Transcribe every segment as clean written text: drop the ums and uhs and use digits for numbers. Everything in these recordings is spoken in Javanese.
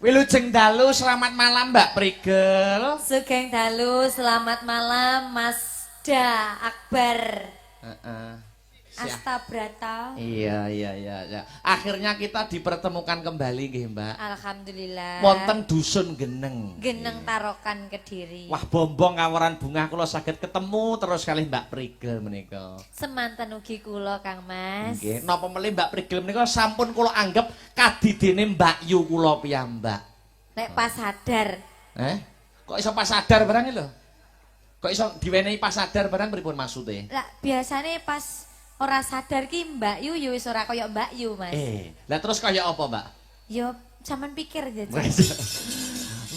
Wilujeng dalu, selamat malam Mbak Prigel. Sugeng dalu, selamat malam Mas Akbar. Astabrata. Iya. Akhirnya kita dipertemukan kembali nggih, Mbak. Alhamdulillah. Wonten dusun Geneng. Geneng Tarokan Kediri. Wah, bombong kawaran bunga kula saged ketemu terus kalih Mbak Prigel menika. Semanten ugi kula Kang Mas. Nggih, napa melih Mbak Prigel menika sampun kula anggap kadidene Mbak Yu kula piyambak. Nek pas sadar. Kok iso pas sadar barang lho? Kok iso diwenehi pas sadar barang pripun maksude? Lah biasane pas ora sadar ki Mbak Yu yo wis ora kaya Mbak Yu, Mas. Lah terus kaya apa, Mbak? Yo sampean pikir aja.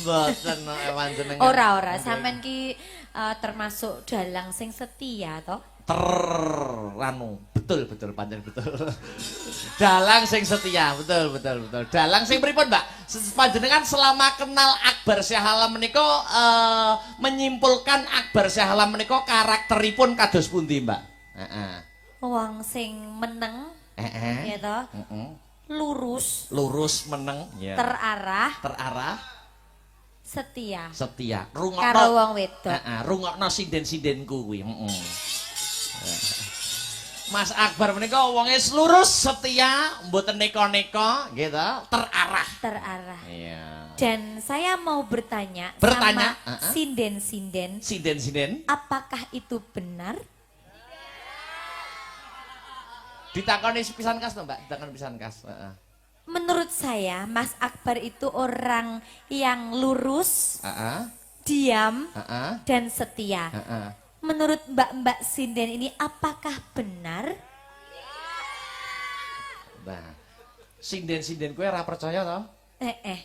Mboten ewan jenengan. Ora, sampean ki termasuk dalang sing setia toh? Betul pancen betul. Dalang sing setia, betul. Dalang sing pripun, Mbak? Panjenengan selama kenal Akbar Syah Alam menika menyimpulkan Akbar Syah Alam menika karakteripun kados pundi, Mbak? Wong sing meneng, ya toh? Lurus meneng, terarah, setia. Rungokno karo wong wedok. Rungokno sinden-sindenku kuwi, Mas Akbar menika wonge lurus, setia, mboten neka-neka, gitu, terarah. Iya. Dan saya mau bertanya sama sinden-sinden. Sinden-sinden? Apakah itu benar? Ditakoni pisan kas to, Mbak? Ditakoni pisan kas. Menurut saya Mas Akbar itu orang yang lurus, diam, dan setia. Menurut Mbak Sinden ini apakah benar? Nah, sinden-sinden kowe ora percaya to?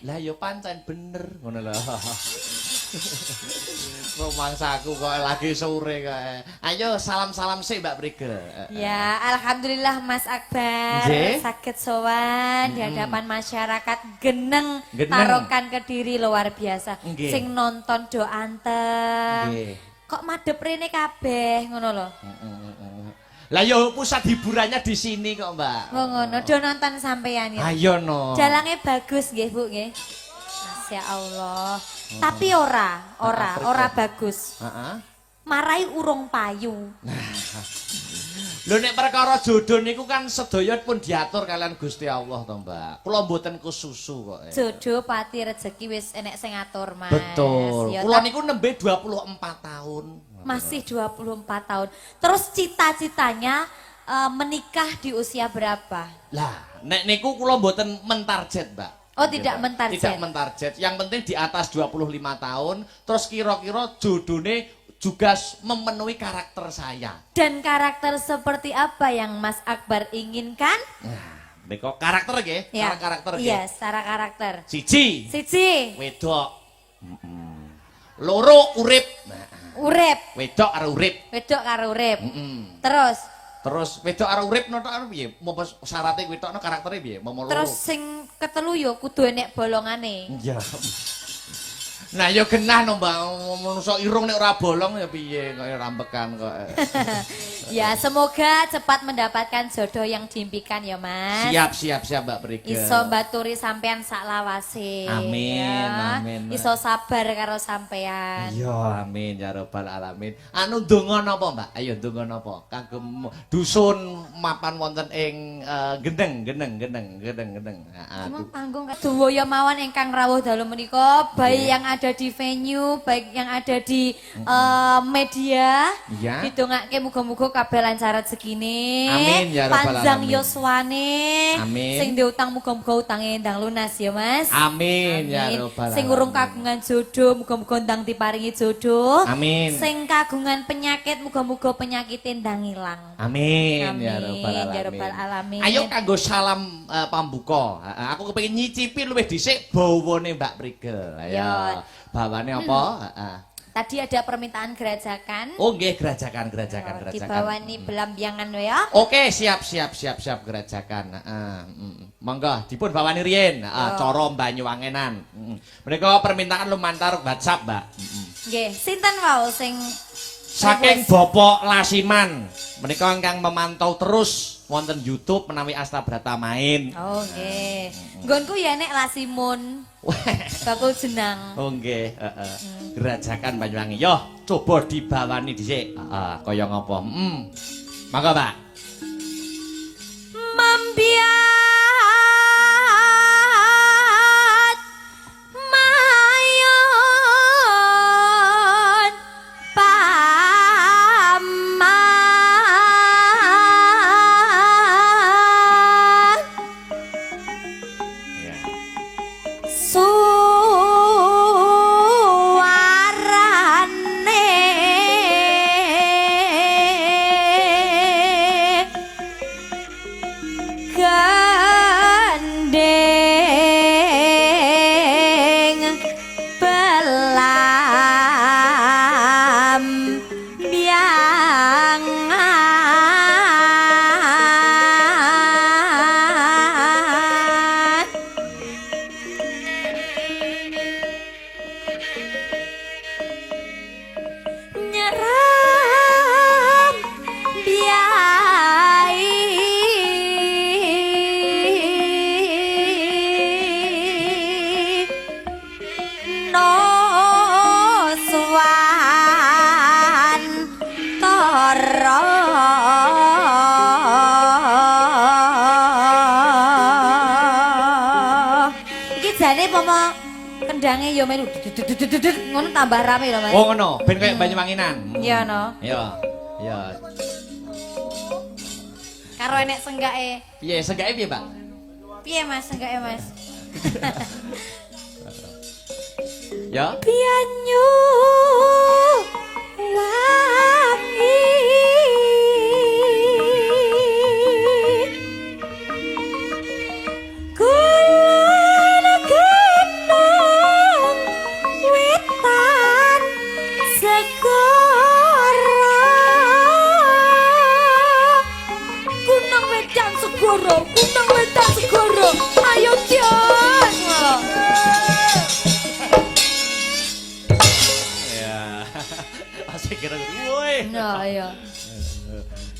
Lah ya pancen bener ngono lho. Rumangsaku kok lagi sore kok. Ayo salam-salam sih Mbak Prigel. Ya, alhamdulillah Mas Akbar sakit sowan di hadapan masyarakat Geneng Tarokan Kediri luar biasa. Sing nonton do anteng. Kok madhep rene kabeh ngono lho. Lah yo pusat hiburannya di sini kok, Mbak. Oh ngono, do nonton sampean ya. Ayo no. Jalange bagus nggih, Bu nggih. Masya Allah. Tapi ora bagus. Marai urung payu. Lho nek perkara jodoh niku kan sedaya pun diatur kalian Gusti Allah to, Mbak. Kula mboten kususu kok. Jodoh pati rezeki wis enek sing ngatur, Mas. Betul. Kula niku nembe 24 tahun. Masih 24 tahun. Terus cita-citanya menikah di usia berapa? Lah, nek niku kula mboten mentarget, Mbak. Oh, tidak mentarget. Tidak mentarget. Yang penting di atas 25 tahun, terus kira-kira jodohnya juga memenuhi karakter saya. Dan karakter seperti apa yang Mas Akbar inginkan? Nah, niku karakter nggih, ya. Karakter nggih. Iya, secara karakter. Siji. Wedok. Loro urip. Urip. Wedok karo urip. Terus wedok karo urip noto piye? Apa syaraté wedokno karaktere piye? Terus sing ketelu yo kudu enek bolongane. Iya. Nah ya genah no Mbak, menungso irung nek ora bolong ya piye kok rambekan kok. Ya semoga cepat mendapatkan jodoh yang diimpikan ya Mas. Siap Mbak Prigel. Iso baturi sampean sak lawase. Amin. Iso sabar karo sampean. Iya amin ya rabbal alamin. Anu ndonga napa Mbak? Ayo ndonga napa? Kagem dusun mapan wonten ing Geneng. Cuma panggung Duwoyo mawon ingkang rawuh dalu menika baik yang ada di venue, baik yang ada di media. Didongake muga-muga kabeh lancar rezekine. Amin ya rabbal alamin. Panjang yuswane. Amin. Sing diutang muga-muga utange ndang lunas ya Mas. Amin ya rabbal alamin. Sing urung kagungan jodoh muga-muga ndang diparingi jodoh. Amin. Sing kagungan penyakit muga-muga penyakite ndang ilang. Amin ya rabbal alamin. Ayo kanggo salam pambuka. Aku kepengin nyicipi luwih dhisik bawane Mbak Prigel. Ayo. Bawane apa? Tadi ada permintaan gerajakan. Oh nggih, gerajakan. Dibawani belambiangan ya. Oke, siap gerajakan. Monggo dipun bawani riyen, cara Banyuwangenan. Menika permintaan lumantar WhatsApp, Mbak. Nggih, sinten wau sing saking Bapak Lasiman. Menika ingkang memantau terus wonten YouTube menawi Astabrata main. Oh nggih. Nggonku ya nek Lasimun. Bakul jenang. Oh nggih, heeh. Gerajakan Banyuwangi. Yo, coba dibawani dhisik. Heeh, kaya ngapa? Mangga, Pak. Mambiat mayon paman. Ya. Gandeng belam biangan nyeram biai no swan toro iki jane pomo kendange yo melu ngono tambah rame lho Mas. Oh ngono, ben kaya Banyuwanginan. Iya no. Iya. Iya. Karo enek senggake. Piye, segake piye, Pak? Piye Mas senggake Mas? Ya. Pianyu wangi kulon genong witan segoro kunang wedan segoro ayo Jon. Ya. Asik kira woi. Nah, iya.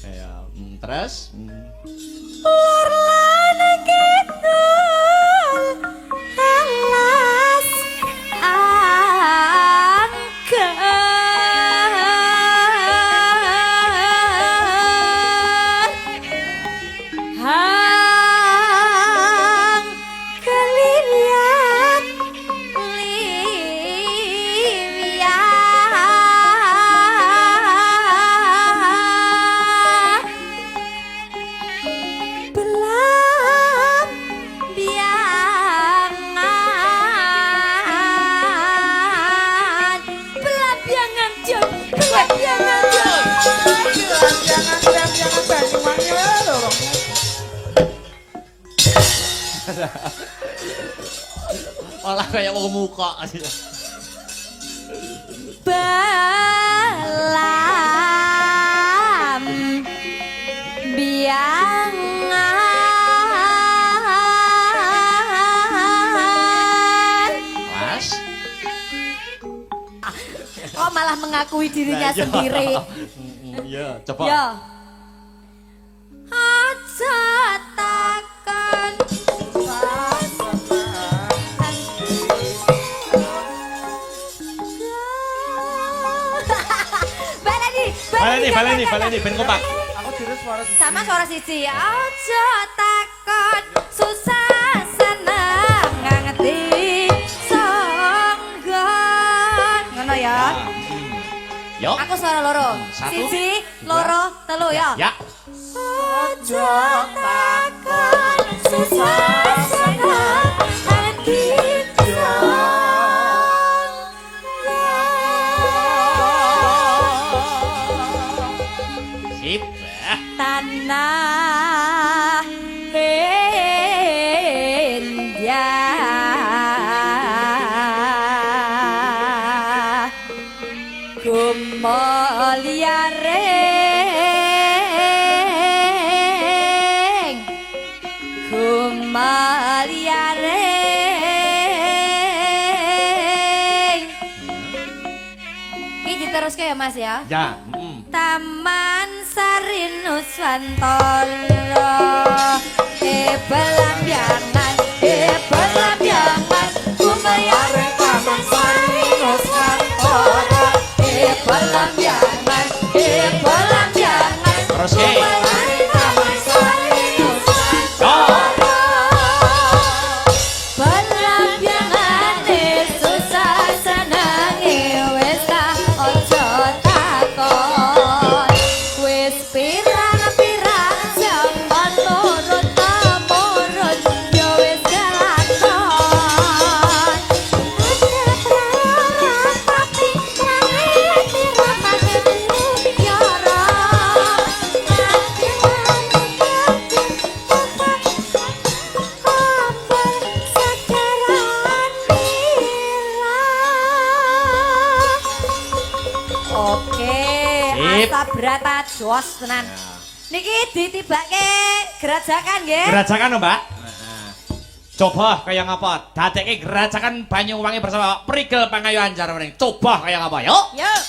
Ya, terus Lor lan kidul alas angker hang kelilian liwian belam biangan Jon belam biangan Jon Jangan Banyuwangi lho. olah kaya wong muka. belam biangan Mas. kok malah mengakui dirinya sendiri. Iya, coba. Ya. Aja takon Baleni, ben kompak. Aku diri suara sama suara siji. Aja takon susah seneng ngerti songgon. Ngono ya. Yo. Aku suara loro. Satu, Siji, loro, telu ya. Ya. Aja takon susah seneng ngerti Sip. tanah India gumaliareng ini diteruske ya Mas ya. Ya. Taman Sari Nuswantara belambiangan belambiangan jos tenan. Niki ditibake gerajakan nggih. Gerajakan lho, Mbak. Coba kaya ngapa? Dadekke gerajakan Banyuwangi bersama Prigel Pangayu Anjar mrene. Coba kaya ngapa? Yuk. Yuk.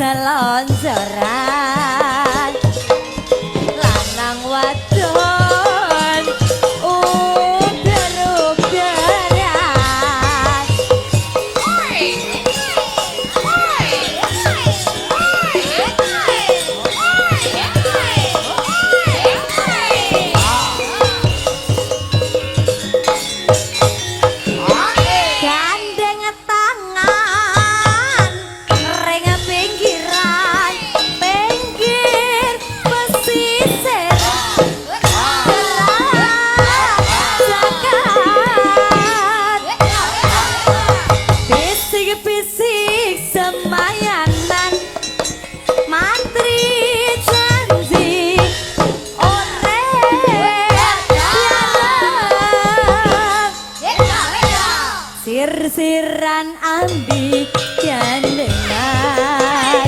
Selonjoran lanang wadon uber-uberan gandeng tangan ring pinggiran pinggir pesisir bisik-bisik semayanan mantri janji sir-siran ambi gandengan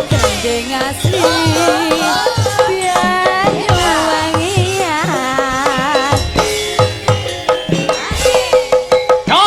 gandeng asli Banyuwangian Go!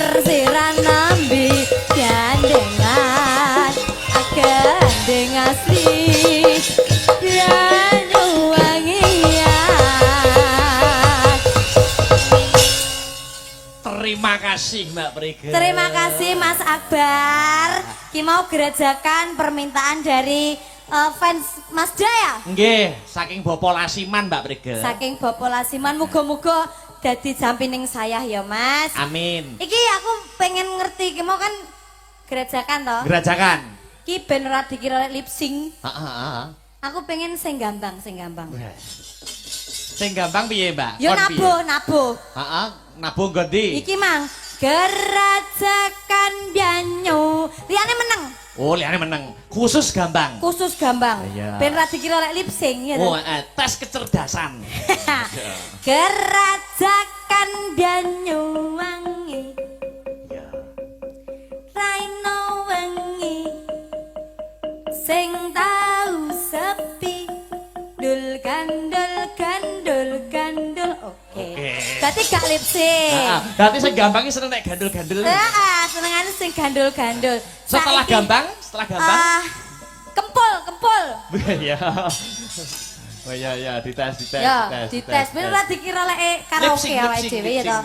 tersiran nambi gandengan gandeng asli Banyuwangian. Terima kasih Mbak Prige. Terima kasih Mas Akbar. Ki mau gerajakan permintaan dari fans Mas Jaya. Nggih, saking Bopo Lasiman Mbak Prige. Saking Bopo Lasiman muga-muga dadi jampining saya ya Mas. Amin. Iki aku pengen ngerti ki mau kan gerajakan toh. Gerajakan. Ki ben ora dikira lip sync. Heeh. Aku pengen sing gampang. Sing gampang piye, Mbak? Yo Kon piye? nabuh. Heeh, nabuh ngendi? Iki mang gerajakan Banyu. Liyane meneng. Oh, liyane meneng. Khusus gampang. Khusus gampang. Iya. Ben ora dikira lip sync ya. Oh, tes kecerdasan. Gerajakan Banyuwangi. Ya. Raino wengi sing tau sepi dul gandul oke. Berarti gak lip sync. Heeh, berarti sing gampang iki seneng nek gandul-gandul. Heeh, senengane sing gandul-gandul. Setelah Saiki, gampang, kempul. Iya. Oh iya, dites. Ya, dites. Ben ora dikira lek karaoke awake dhewe ya to.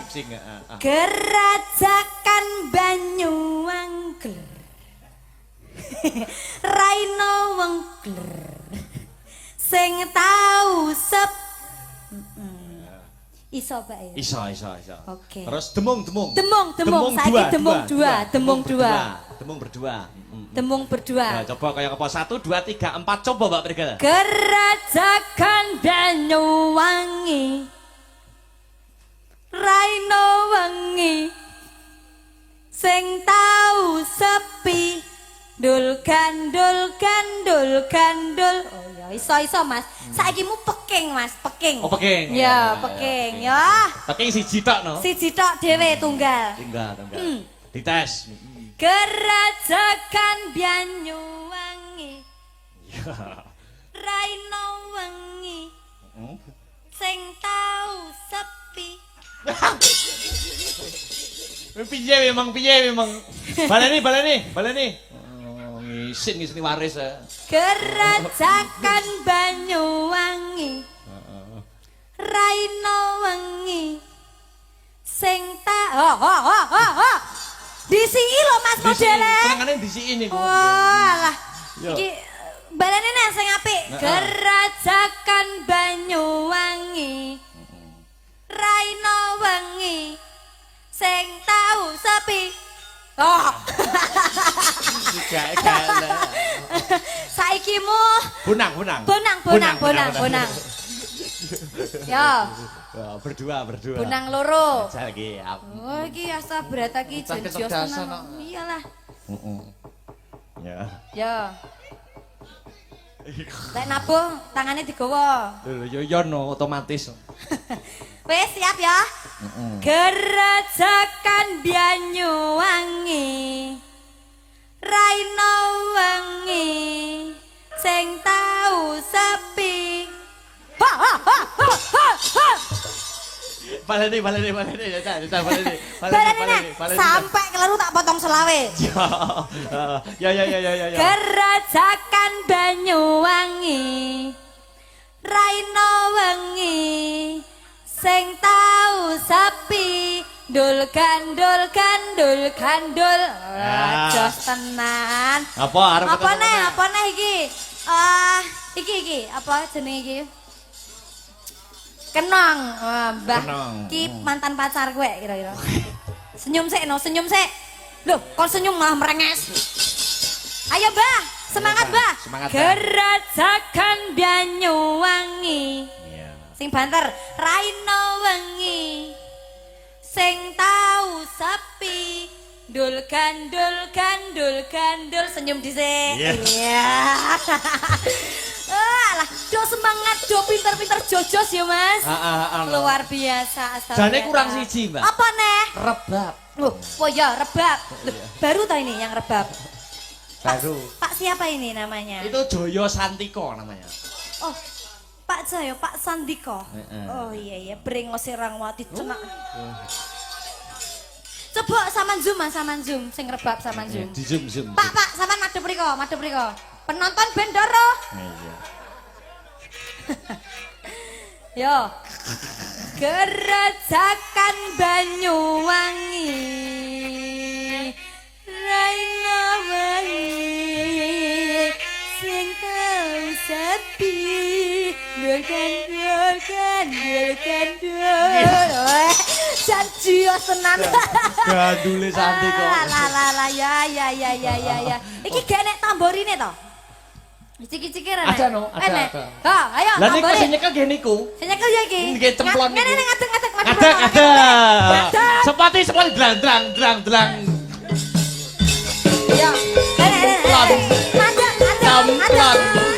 Gerajakan Banyuwangi. Raino wengkler. Sing tau Iso bae. Iso. Oke. Terus demung. Saiki demung dua. Demung berdua. Demung berdua. Nah, coba kaya apa 1 2 3 4 coba Mbak Prige. Gerajakan Banyuwangi. Raino wengi sing tau sepi dul gandul. Oh ya iso Mas. Saiki mu peking Mas, peking. Oh peking. Ya, peking ya. Peking siji tok no. Siji tok dhewe tunggal. Tinggal. Dites. Gerajakan Banyuwangi. Ya. Raino wengi sing tau sepi. Piye memang. Baleni. Oh, ngisin waris. Gerajakan Banyuwangi. Raino wengi sing disiki lho Mas modele. Senengane disiki niku. Walah. Iki balene nek sing apik. Gerajakan Banyuwangi. Raino wengi sing tau sepi. Oh. Saiki mu Bunang. Ya. Berdua. Bunang loro. Aja lagi. Oh iki asa berat iki jenjos tenan. Iyalah. Ya. Lek nabuh tangane digawa. Lho yo no otomatis. Wes siap ya? Gerajakan Banyuwangi. Raino wengi sing tau sepi. Baleni. Sampai kelaru tak potong selawe. Ya. Gerajakan Banyuwangi. Raino wengi sing tau sepi dul gandul. Jos tenan. Apa neh iki? Iki apa jenenge iki? Kenong. Mbah. Ki mantan pacar gue kira-kira. Senyum sik. Loh, kon senyum malah merenges. Ayo, Mbah. Semangat, Mbah. Gerajakan Banyuwangi. Sing banter, Raino wengi sing tau sepi dul gandul senyum dhisik. Iya. Alah, do semangat, do pinter-pinter jojos ya, Mas. Luar biasa. Jane kurang siji, Mbak. Apa neh? Rebab. Loh, oh ya, rebab. Loh, baru tau ini yang rebab. Baru. Pak siapa ini namanya? Itu Joyo Santiko namanya. Oh, Pak Jaya, Pak Sandiko. Oh iya, brengos Rangwati cenak. Coba sampean zoom Mas, sampean zoom sing rebab sampean zoom. Di zoom. Pak, sampean madhep mriko. Penonton Bendoro. Iya. Yo. Gerajakan Banyuwangi. Raina wangi sing tau sepi. Dulkan. Janji yo tenan. Gandule santai kok. Lah ya. Iki gak nek tamborine to? Ciki-ciki rene. Ada no, ada. Ha, ayo. Lah niku sing nyekel nggih niku. Sing nyekel ya iki. Nggih cemplon niku. Ngene ngadeg Ada. Sepati drang. Ya. Ngadeg. Cemplon.